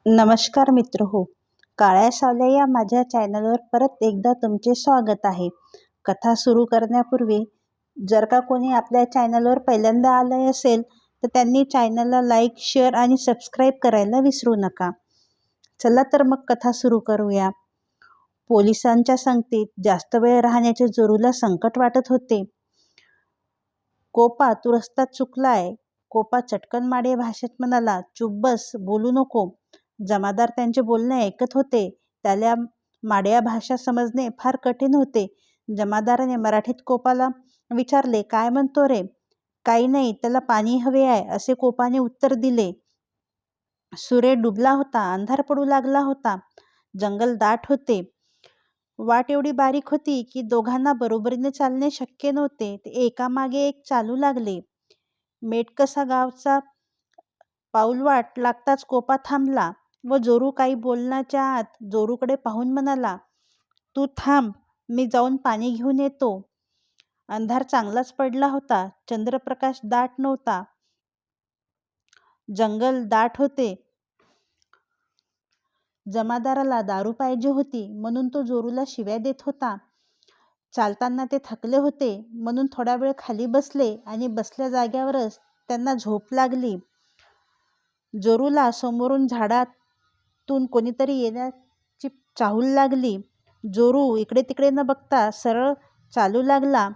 नमस्कार मित्र हो. काळ्या सावल्या या माझ्या चॅनलवर परत एकदा तुमचे स्वागत आहे. कथा सुरू करण्यापूर्वी जर का कोणी आपल्या चॅनलवर पहिल्यांदा आले असेल तर त्यांनी चॅनलला लाईक, शेअर आणि सबस्क्राईब करायला विसरू नका. चला तर मग कथा सुरू करूया. पोलिसांच्या संगतीत जास्त वेळ राहण्याचे जोरूला संकट वाटत होते. कोपा, तू रस्ता चुकलाय. कोपा चटकन माडे भाषेत म्हणाला. चुप बस, बोलू नको. जमादार त्यांचे बोलणे ऐकत होते. त्याला माड्या भाषा समजणे फार कठीण होते. जमादाराने मराठीत कोपाला विचारले, काय म्हणतो रे? काही नाही, त्याला पाणी हवे आहे, असे कोपाने उत्तर दिले. सूर्य डुबला होता, अंधार पडू लागला होता. जंगल दाट होते. वाट एवढी बारीक होती की दोघांना बरोबरीने चालणे शक्य नव्हते. ते एकामागे एक चालू लागले. मेटकसा गावचा पाऊलवाट लागताच कोपा थांबला व जोरू काही बोलण्याच्या आत जोरूकडे पाहून म्हणाला, तू थांब, मी जाऊन पाणी घेऊन येतो. अंधार चांगलाच पडला होता. चंद्रप्रकाश दाट नव्हता. जंगल दाट होते. जमादाराला दारू पाहिजे होती म्हणून तो जोरूला शिव्या देत होता. चालताना ते थकले होते म्हणून थोडा वेळ खाली बसले आणि बसल्या जाग्यावरच त्यांना झोप लागली. जोरूला समोरून झाडातून कोणीतरी येण्याची चाहूल लागली. जोरू इकडे तिकडे न बघता सरळ चालू लागला.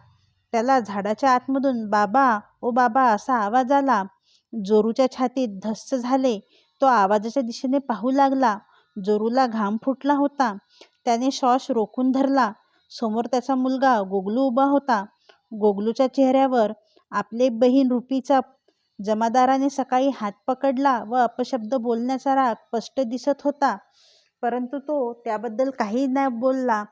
त्याला झाडाच्या आतमधून बाबा, ओ बाबा असा आवाज आला. जोरूच्या छातीत धस्स झाले. तो आवाजाच्या दिशेने पाहू लागला. जोरूला घाम फुटला होता. त्याने श्वास रोखून धरला. समोर त्याचा मुलगा गोगलू उभा होता. गोगलूच्या चेहऱ्यावर आपले बहीण रुपीचा जमादाराने सकाळी हात पकडला व अपशब्द बोलण्याचा राग स्पष्ट दिसत होता, परंतु तो त्याबद्दल काही न बोलला.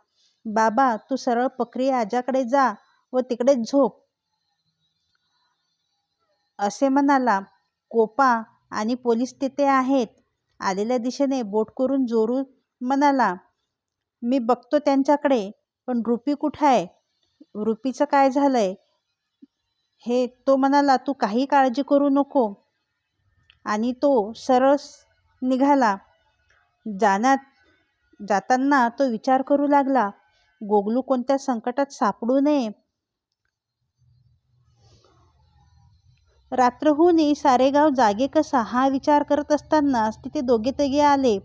बाबा, तू सरळ पखरी आजाकडे जा व तिकडेच झोप, असे म्हणाला. कोपा आणि पोलीस तिथे आहेत. आलेल्या दिशेने बोट करून जोरू म्हणाला, मी बघतो त्यांच्याकडे, पण रुपी कुठं आहे? रुपीचं काय झालंय? हे तो म्हणाला, तू काही काळजी करू नको. आणि तो सरळ निघाला. जाताना तो विचार करू लागला, गोगलू कोणत्या संकटात सापडू नये. रात्र होऊनही सारे गाव जागे कसा हा विचार करत असतानाच तिथे दोघे तिघे आले.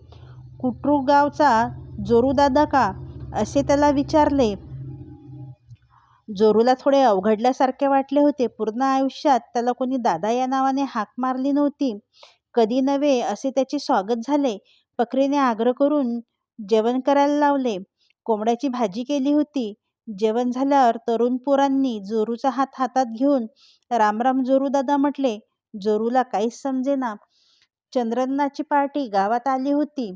कुटरू गावचा जोरू दादा का, असे त्याला विचारले. जोरूला थोडे अवघडल्यासारखे वाटले होते. पूर्ण आयुष्यात त्याला कोणी दादा या नावाने हाक मारली नव्हती. कधी नव्हे असे त्याचे स्वागत झाले. पखरीने आग्रह करून जेवण करायला लावले. कोंबड्याची भाजी केली होती. जेवण झाल्यावर तरुण पोरांनी जोरूचा हात हातात घेऊन राम राम जोरू दादा म्हटले. जोरूला काहीच समजेना. चंद्रन्नाची पार्टी गावात आली होती.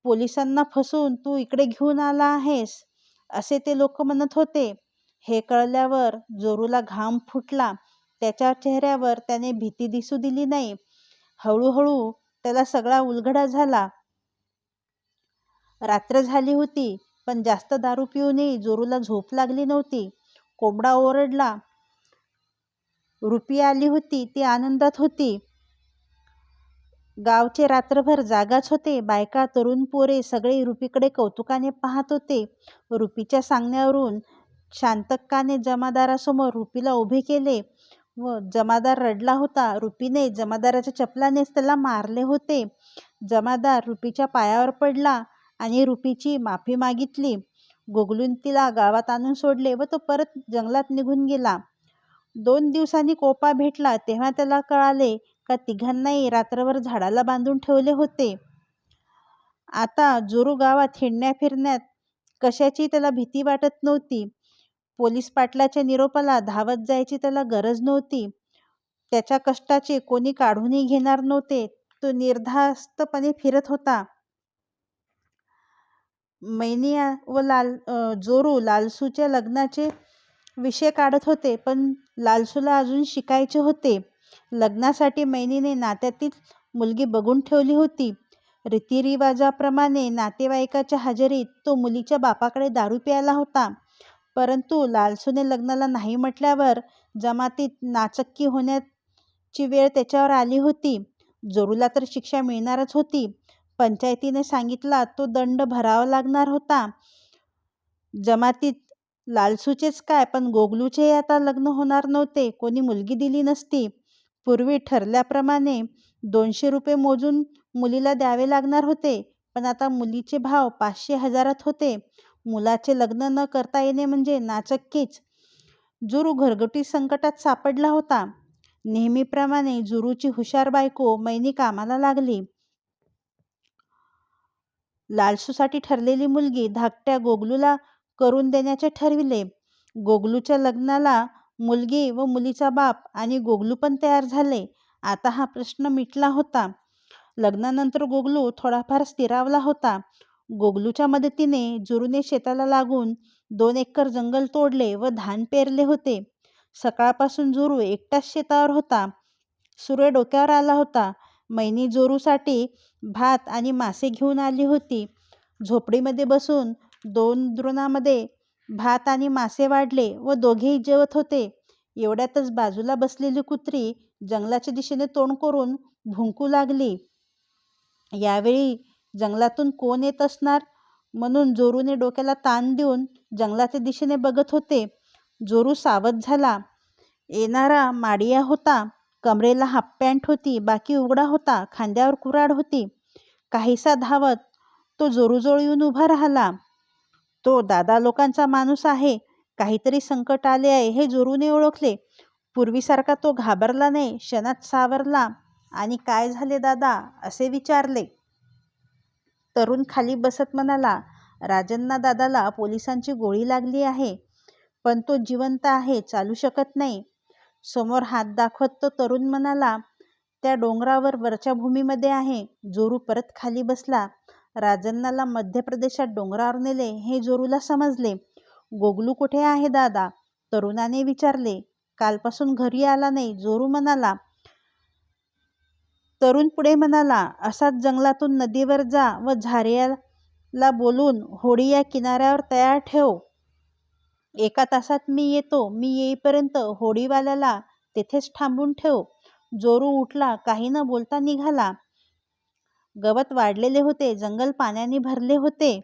पोलिसांना फसवून तू इकडे घेऊन आला आहेस, असे ते लोक म्हणत होते. हे कळल्यावर जोरूला घाम फुटला. त्याच्या चेहऱ्यावर त्याने भीती दिसू दिली नाही. हळूहळू त्याला सगळा उलगडा झाला. रात्र झाली होती, पण जास्त दारू पिऊनही जोरूला झोप लागली नव्हती. कोंबडा ओरडला. रुपी आली होती. ती आनंदात होती. गावचे रात्रभर जागाच होते. बायका, तरुण पोरे सगळे रुपीकडे कौतुकाने पाहत होते. रुपीच्या सांगण्यावरून शांतक्काने जमादारासमोर रुपीला उभे केले व जमादार रडला होता. रुपीने जमादाराच्या चपलानेच त्याला मारले होते. जमादार रुपीच्या पायावर पडला आणि रुपीची माफी मागितली. गोगलून तिला गावात आणून सोडले व तो परत जंगलात निघून गेला. 2 दिवसांनी कोपा भेटला तेव्हा त्याला कळाले का तिघांनाही रात्रभर झाडाला बांधून ठेवले होते. आता जोरू गावात हिंडण्या फिरण्यात कशाची त्याला भीती वाटत नव्हती. पोलीस पाटलाच्या निरोपाला धावत जायची त्याला गरज नव्हती. त्याच्या कष्टाचे कोणी काढूनही घेणार नव्हते. तो निर्धास्तपणे फिरत होता. मैनी व जोरू लालसूच्या लग्नाचे विषय काढत होते, पण लालसूला अजून शिकायचे होते. लग्नासाठी मैनीने नात्यातील मुलगी बघून ठेवली होती. रीतिरिवाजाप्रमाणे नातेवाईकाच्या हजेरीत तो मुलीच्या बापाकडे दारू प्यायला होता. परंतु लालसूने लग्नाला नाही म्हटल्यावर जमातीत नाचक्की होण्याची वेळ त्याच्यावर आली होती. जोरूला तर शिक्षा मिळणारच होती. पंचायतीने सांगितला तो दंड भरावा लागणार होता. जमातीत लालसूचेच काय, पण गोगलूचे आता लग्न होणार नव्हते. कोणी मुलगी दिली नसती. पूर्वी ठरल्याप्रमाणे 200 रुपये मोजून मुलीला द्यावे लागणार होते, पण आता मुलीचे भाव 500-1000 होते. मुलाचे लग्न न करता येणे म्हणजे नाचक्कीच. जुरू घरगुती संकटात सापडला होता. नेहमीप्रमाणे जुरूची हुशार बायको मैनी कामाला लागली. लालसूसाठी ठरलेली मुलगी धाकट्या गोगलूला करून देण्याचे ठरविले. गोगलूच्या लग्नाला मुलगी व मुलीचा बाप आणि गोगलू पण तयार झाले. आता हा प्रश्न मिटला होता. लग्नानंतर गोगलू थोडाफार स्थिरावला होता. गोगलूच्या मदतीने जुरूने शेताला लागून 2 एकर जंगल तोडले व धान पेरले होते. सकाळपासून जोरू एकटाच शेतावर होता. सूर्य डोक्यावर आला होता. मैनी जोरूसाठी भात आणि मासे घेऊन आली होती. झोपडीमध्ये बसून 2 द्रोणामध्ये भात आणि मासे वाढले व दोघेही जेवत होते. एवढ्यातच बाजूला बसलेली कुत्री जंगलाच्या दिशेने तोंड करून भुंकू लागली. यावेळी जंगलातून कोण येत असणार म्हणून जोरूने डोक्याला ताण देऊन जंगलाच्या दिशेने बघत होते. जोरू सावध झाला. येणारा माडिया होता. कमरेला हाफ पॅन्ट होती, बाकी उघडा होता, खांद्यावर कुऱ्हाड होती. काहीसा धावत तो जोरूजवळ येऊन उभा राहिला. तो दादा लोकांचा माणूस आहे. काहीतरी संकट आले आहे हे जोरूने ओळखले. पूर्वीसारखा तो घाबरला नाही, क्षणात सावरला आणि काय झाले दादा असे विचारले. तरुण खाली बसत म्हणाला, राजन्ना दादाला पोलिसांची गोळी लागली आहे, पण तो जिवंत आहे, चालू शकत नाही. समोर हात दाखवत तो तरुण म्हणाला, त्या डोंगरावर वरच्या भूमीमध्ये आहे. जोरू परत खाली बसला. राजन्नाला मध्य प्रदेशात डोंगरावर नेले हे जोरूला समजले. गोगलू कुठे आहे दादा? तरुणाने विचारले. कालपासून घरी आला नाही, जोरू म्हणाला. तरुण पुढे म्हणाला, असाच जंगलातून नदीवर जा व झारियाला बोलून होडी या किनाऱ्यावर तयार ठेव. 1 तासात मी येतो. मी येईपर्यंत होडीवाल्याला तेथेच थांबून ठेव. जोरू उठला. काही न बोलता निघाला. गवत वाढलेले होते. जंगल पाण्याने भरले होते.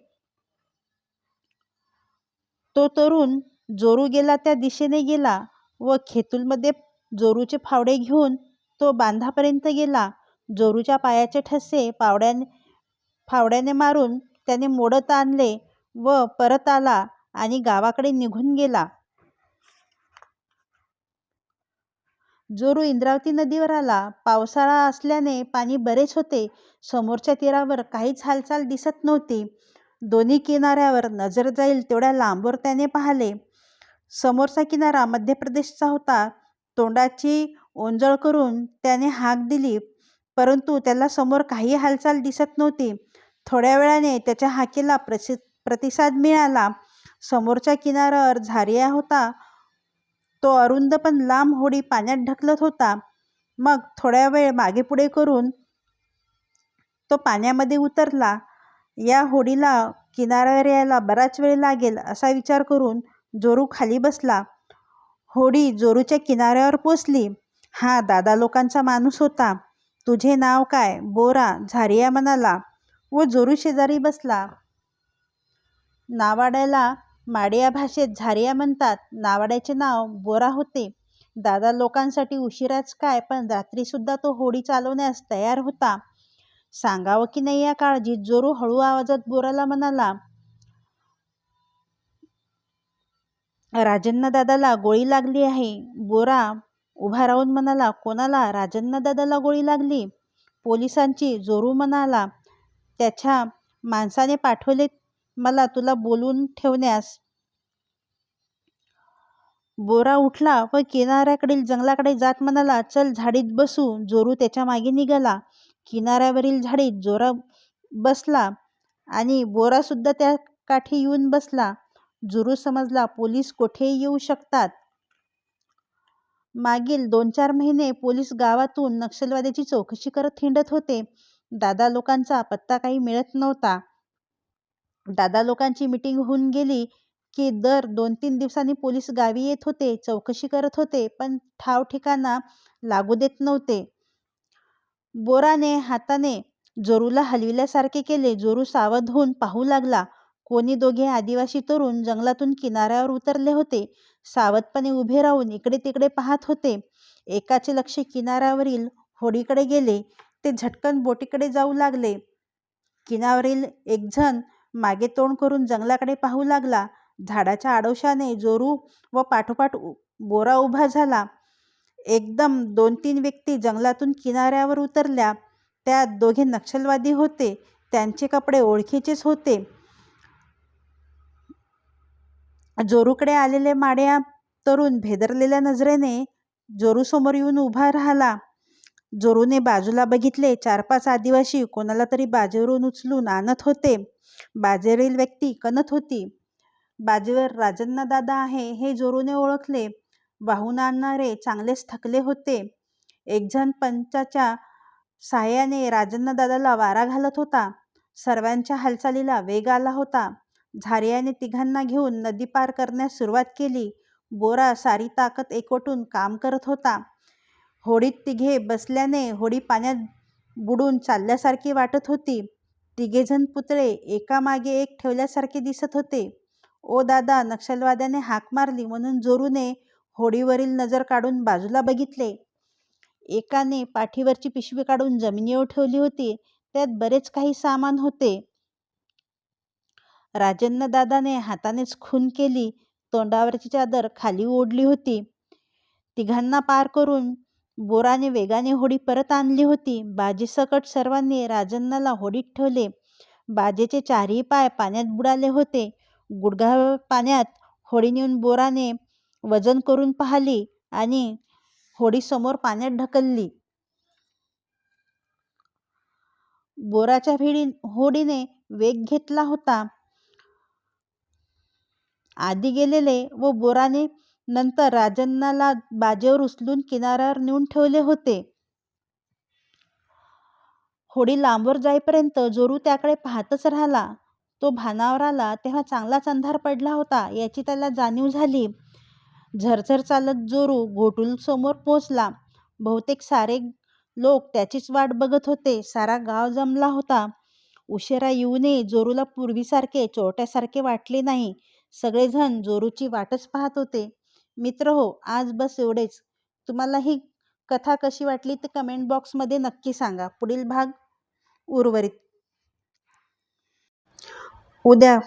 तो तरुण जोरू गेला त्या दिशेने गेला व खेतूलमध्ये जोरूचे फावडे घेऊन तो बांधापर्यंत गेला. जोरूच्या पायाचे ठसे फावड्याने मारून त्याने मोडत आणले व परत आला आणि गावाकडे निघून गेला. जोरू इंद्रावती नदीवर आला. पावसाळा असल्याने पाणी बरेच होते. समोरच्या तीरावर काहीच हालचाल दिसत नव्हती. दोन्ही किनाऱ्यावर नजर जाईल तेवढ्या लांबवर त्याने पाहिले. समोरचा किनारा मध्य प्रदेशचा होता. तोंडाची ओंजळ करून त्याने हाक दिली, परंतु त्याला समोर काही हालचाल दिसत नव्हती. थोड्या वेळाने त्याच्या हाकेला प्रतिसाद मिळाला. समोरच्या किनाऱ्यावर झारिया होता. तो अरुंद पण लांब होडी पाण्यात ढकलत होता. मग थोड्या वेळ मागे पुढे करून तो पाण्यामध्ये उतरला. या होडीला किनाऱ्यावर यायला बराच वेळ लागेल असा विचार करून जोरू खाली बसला. होडी जोरूच्या किनाऱ्यावर पोचली. हा दादा लोकांचा माणूस होता. तुझे नाव काय? बोरा, झारिया म्हणाला व जोरू शेजारी बसला. नावाड्याला माडिया भाषेत झारिया म्हणतात. नावाड्याचे नाव बोरा होते. दादा लोकांसाठी उशिराच काय, पण रात्रीसुद्धा तो होडी चालवण्यास तयार होता. सांगावं की नाही या काळजीत जोरू हळू आवाजात बोराला म्हणाला, राजन्ना दादाला गोळी लागली आहे. बोरा उभा राहून म्हणाला, कोणाला? राजन्ना दादाला गोळी लागली? पोलिसांची. जोरू म्हणाला, त्याच्या माणसाने पाठवले मला तुला बोलून ठेवण्यास. बोरा उठला व किनाऱ्याकडील जंगलाकडे जात म्हणाला, चल झाडीत बसू. जोरू त्याच्या मागे निघाला. किनाऱ्यावरील झाडीत जोरा बसला आणि बोरा सुद्धा त्या काठी येऊन बसला. जोरू समजला, पोलीस कोठेही येऊ शकतात. मागील 2-4 महिने पोलीस गावातून नक्षलवाद्याची चौकशी करत हिंडत होते. दादा लोकांचा पत्ता काही मिळत नव्हता. दादा लोकांची मीटिंग होऊन गेली की दर 2-3 दिवसांनी पोलीस गावी येत होते, चौकशी करत होते, पण ठाव ठिकाणा लागू देत नव्हते. बोराने हाताने जोरूला हलविल्यासारखे केले. जोरू सावध होऊन पाहू लागला. कोणी दोघे आदिवासी तरुण जंगलातून किनाऱ्यावर उतरले होते. सावधपणे उभे राहून इकडे तिकडे पाहत होते. एकाचे लक्ष किनाऱ्यावरील होडीकडे गेले. ते झटकन बोटीकडे जाऊ लागले. किनाऱ्यावरील एक जण मागे तोंड करून जंगलाकडे पाहू लागला. झाडाच्या आडोशाने जोरू व पाठोपाठ बोरा उभा झाला. एकदम 2-3 व्यक्ती जंगलातून किनाऱ्यावर उतरल्या. त्यात दोघे नक्षलवादी होते. त्यांचे कपडे ओळखीचेच होते. जोरूकडे आलेले माड्या तरुण भेदरलेल्या नजरेने जोरूसमोर येऊन उभा राहिला. जोरूने बाजूला बघितले. 4-5 आदिवासी कोणाला तरी बाजेवरून उचलून आणत होते. बाजेवरील व्यक्ती कणत होती. बाजेवर राजन्ना दादा आहे हे जोरूने ओळखले. वाहून आणणारे चांगलेच थकले होते. एक जण पंचाच्या साहाय्याने राजन्ना दादाला वारा घालत होता. सर्वांच्या हालचालीला वेग आला होता. झार्याने तिघांना घेऊन नदी पार करण्यास सुरुवात केली. बोरा सारी ताकद एकवटून काम करत होता. होडीत तिघे बसल्याने होडी पाण्यात बुडून चालल्यासारखी वाटत होती. तिघेजण पुतळे एकामागे एक ठेवल्यासारखे दिसत होते. ओ दादा, नक्षलवाद्याने हाक मारली म्हणून जोरूने होडीवरील नजर काढून बाजूला बघितले. एकाने पाठीवरची पिशवी काढून जमिनीवर ठेवली होती. त्यात बरेच काही सामान होते. राजन्ना दादाने हातानेच खून केली. तोंडावरची चादर खाली ओढली होती. तिघांना पार करून बोराने वेगाने होडी परत आणली होती. बाजेसकट सर्वांनी राजन्नाला होडीत ठेवले. बाजेचे चारही पाय पाण्यात बुडाले होते. गुडघा पाण्यात होडी नेऊन बोराने वजन करून पाहिली आणि होडी समोर पाण्यात ढकलली. बोराच्या होडीने वेग घेतला होता. आधी गेलेले व बोराने नंतर राजन्नाला बाजेवर उचलून किनाऱ्यावर नेऊन ठेवले होते. होडी लांबवर जाईपर्यंत जोरू त्याकडे पाहतच राहिला. तो भानावर आला तेव्हा चांगलाच अंधार पडला होता याची त्याला जाणीव झाली. झरझर चालत जोरू घोटूल समोर पोचला. बहुतेक सारे लोक त्याचीच वाट बघत होते. सारा गाव जमला होता. उशिरा येऊनही जोरूला पूर्वीसारखे चोरट्यासारखे वाटले नाही. सगळेजण जोरूची वाटच पाहत होते. मित्रहो, आज बस एवढेच. तुम्हाला ही कथा कशी वाटली ते कमेंट बॉक्समध्ये नक्की सांगा. पुढील भाग उर्वरित उद्या